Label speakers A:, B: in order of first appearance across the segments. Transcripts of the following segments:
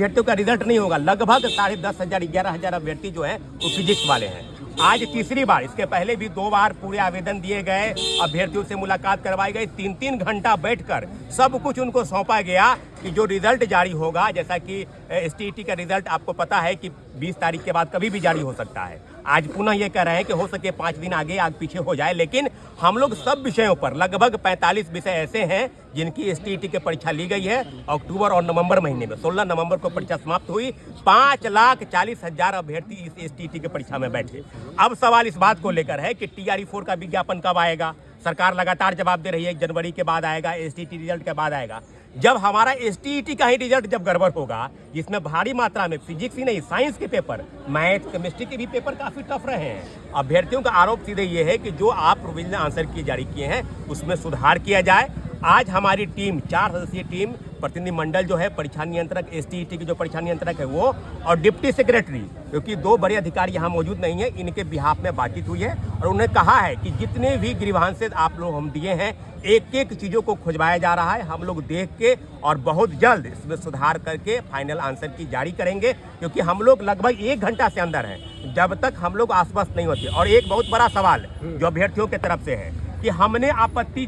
A: अभ्यर्थियों का रिजल्ट नहीं होगा। लगभग 10,500 11,000 अभ्यर्थी जो है वो फिजिक्स वाले हैं। आज तीसरी बार, इसके पहले भी 2 बार पूरे आवेदन दिए गए, अभ्यर्थियों से मुलाकात करवाई गई, 3-3 घंटा बैठकर सब कुछ उनको सौंपा गया कि जो रिजल्ट जारी होगा, जैसा कि एसटीईटी का रिजल्ट आपको पता है कि 20 तारीख के बाद कभी भी जारी हो सकता है। आज पुनः ये कह रहे हैं कि हो सके 5 दिन आगे आगे पीछे हो जाए, लेकिन हम लोग सब विषयों पर लगभग 45 विषय ऐसे हैं जिनकी एसटीईटी की परीक्षा ली गई है अक्टूबर और नवंबर महीने में। 16 नवंबर को परीक्षा समाप्त हुई। 5,40,000 अभ्यर्थी इस एसटीईटी की परीक्षा में बैठे। अब सवाल इस बात को लेकर है कि TRE-4 का विज्ञापन कब आएगा। सरकार लगातार जवाब दे रही है 1 जनवरी के बाद आएगा, एसटीईटी रिजल्ट के बाद आएगा। जब हमारा एसटीईटी का ही रिजल्ट जब गड़बड़ होगा, जिसमें भारी मात्रा में फिजिक्स ही नहीं, साइंस के पेपर, मैथ, केमिस्ट्री के भी पेपर काफी टफ रहे हैं। अभ्यर्थियों का आरोप सीधे ये है कि जो आप प्रोविजनल आंसर की जारी किए हैं उसमें सुधार किया जाए। आज हमारी टीम, 4 सदस्यीय टीम, प्रतिनिधि मंडल जो है, परीक्षा नियंत्रक, एसटीईटी की जो परीक्षा नियंत्रक है वो, और डिप्टी सेक्रेटरी, क्योंकि 2 बड़े अधिकारी यहाँ मौजूद नहीं है, इनके बिहाफ में बातचीत हुई है और उन्होंने कहा है कि जितने भी ग्रीवांसेस आप लोग हम दिए हैं, एक एक चीज़ों को खुजवाया जा रहा है। हम लोग देख के और बहुत जल्द इसमें सुधार करके फाइनल आंसर की जारी करेंगे, क्योंकि हम लोग लगभग 1 घंटा से अंदर हैं, जब तक हम लोग आश्वस्त नहीं होते। और एक बहुत बड़ा सवाल जो अभ्यर्थियों की तरफ से है कि हमने आपत्ति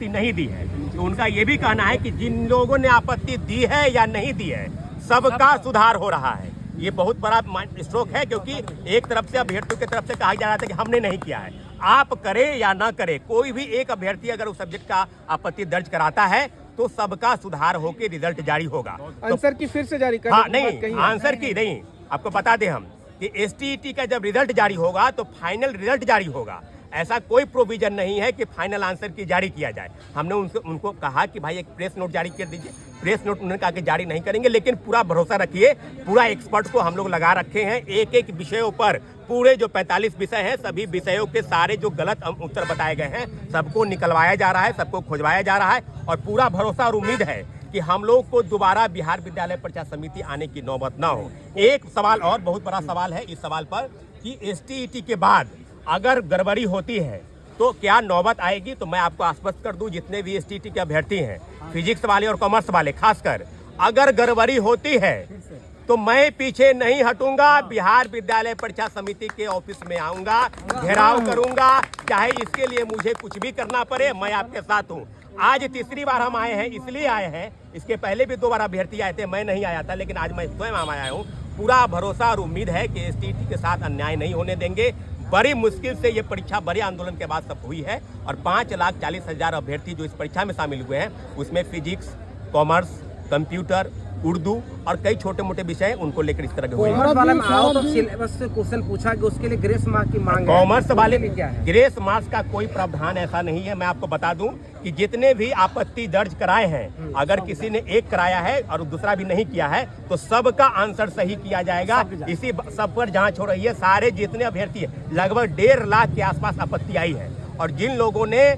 A: नहीं दी है। तो उनका ये भी कहना है कि जिन लोगों ने आपत्ति दी है या नहीं दी है, सबका सुधार हो रहा है। ये बहुत बड़ा स्ट्रोक है, क्योंकि एक तरफ से अभ्यर्थियों की तरफ से कहा जा रहा था कि हमने नहीं किया है। आप करें या ना करें, कोई भी एक अभ्यर्थी अगर उस सब्जेक्ट का आपत्ति दर्ज कराता है तो सबका सुधार होकर रिजल्ट जारी होगा।
B: आंसर की फिर से जारी कर,
A: हाँ, नहीं, आंसर की नहीं, आपको बता दें हम कि एसटीईटी का जब रिजल्ट जारी होगा तो फाइनल रिजल्ट जारी होगा। ऐसा कोई प्रोविजन नहीं है कि फाइनल आंसर की जारी किया जाए। हमने उनको कहा कि भाई एक प्रेस नोट जारी कर दीजिए। प्रेस नोट उन्होंने कहा कि जारी नहीं करेंगे, लेकिन पूरा भरोसा रखिए, पूरा एक्सपर्ट को हम लोग लगा रखे हैं। एक एक विषयों पर, पूरे जो 45 विषय हैं, सभी विषयों के सारे जो गलत उत्तर बताए गए हैं सबको निकलवाया जा रहा है, सबको खुजवाया जा रहा है, और पूरा भरोसा और उम्मीद है कि हम लोग को दोबारा बिहार विद्यालय परीक्षा समिति आने की नौबत ना हो। एक सवाल और बहुत बड़ा सवाल है इस सवाल पर कि एसटीईटी के बाद अगर गड़बड़ी होती है तो क्या नौबत आएगी। तो मैं आपको आश्वस्त कर दूं, जितने भी एसटीईटी के अभ्यर्थी हैं, फिजिक्स वाले और कॉमर्स वाले खासकर, अगर गड़बड़ी होती है तो मैं पीछे नहीं हटूंगा। बिहार विद्यालय परीक्षा समिति के ऑफिस में आऊंगा, घेराव करूंगा, चाहे इसके लिए मुझे कुछ भी करना पड़े, मैं आपके साथ हूं। आज तीसरी बार हम आए हैं, इसलिए आए हैं, इसके पहले भी 2 बार अभ्यर्थी आए थे, मैं नहीं आया था, लेकिन आज मैं स्वयं आया हूँ। पूरा भरोसा और उम्मीद है कि एसटीईटी के साथ अन्याय नहीं होने देंगे। बड़ी मुश्किल से ये परीक्षा बड़े आंदोलन के बाद सब हुई है, और 5,40,000 अभ्यर्थी जो इस परीक्षा में शामिल हुए हैं, उसमें फिजिक्स, कॉमर्स, कंप्यूटर, उर्दू और कई छोटे मोटे विषय उनको लेकर इस तरह के हुए।
B: कॉमर्स वाले में आओ तो सिलेबस से क्वेश्चन पूछा कि उसके लिए ग्रेस मार्क की मांग है।
A: कॉमर्स वाले ग्रेस मार्क्स का कोई प्रावधान ऐसा नहीं है। मैं आपको बता दूं कि जितने भी आपत्ति दर्ज कराए हैं, अगर किसी ने एक कराया है और दूसरा भी नहीं किया है तो सबका आंसर सही किया जाएगा। इसी सब पर जांच हो रही है। सारे जितने अभ्यर्थी है, लगभग 1.5 लाख के आसपास आपत्ति आई है, और जिन लोगों ने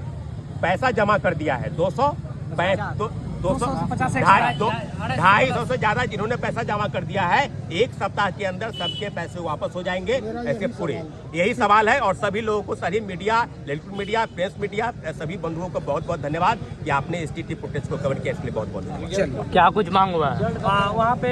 A: पैसा जमा कर दिया है 250 से ज्यादा जिन्होंने पैसा जमा कर दिया है, 1 सप्ताह के अंदर सबके पैसे वापस हो जाएंगे ऐसे पूरे। यही सवाल है, और सभी लोगों को, सभी media, electronic media, press media, सभी बंधुओं को बहुत बहुत धन्यवाद कि आपने एसटीईटी प्रोटेस्ट को कवर किया, इसके लिए बहुत बहुत धन्यवाद।
C: क्या कुछ मांग हुआ है वहाँ पे?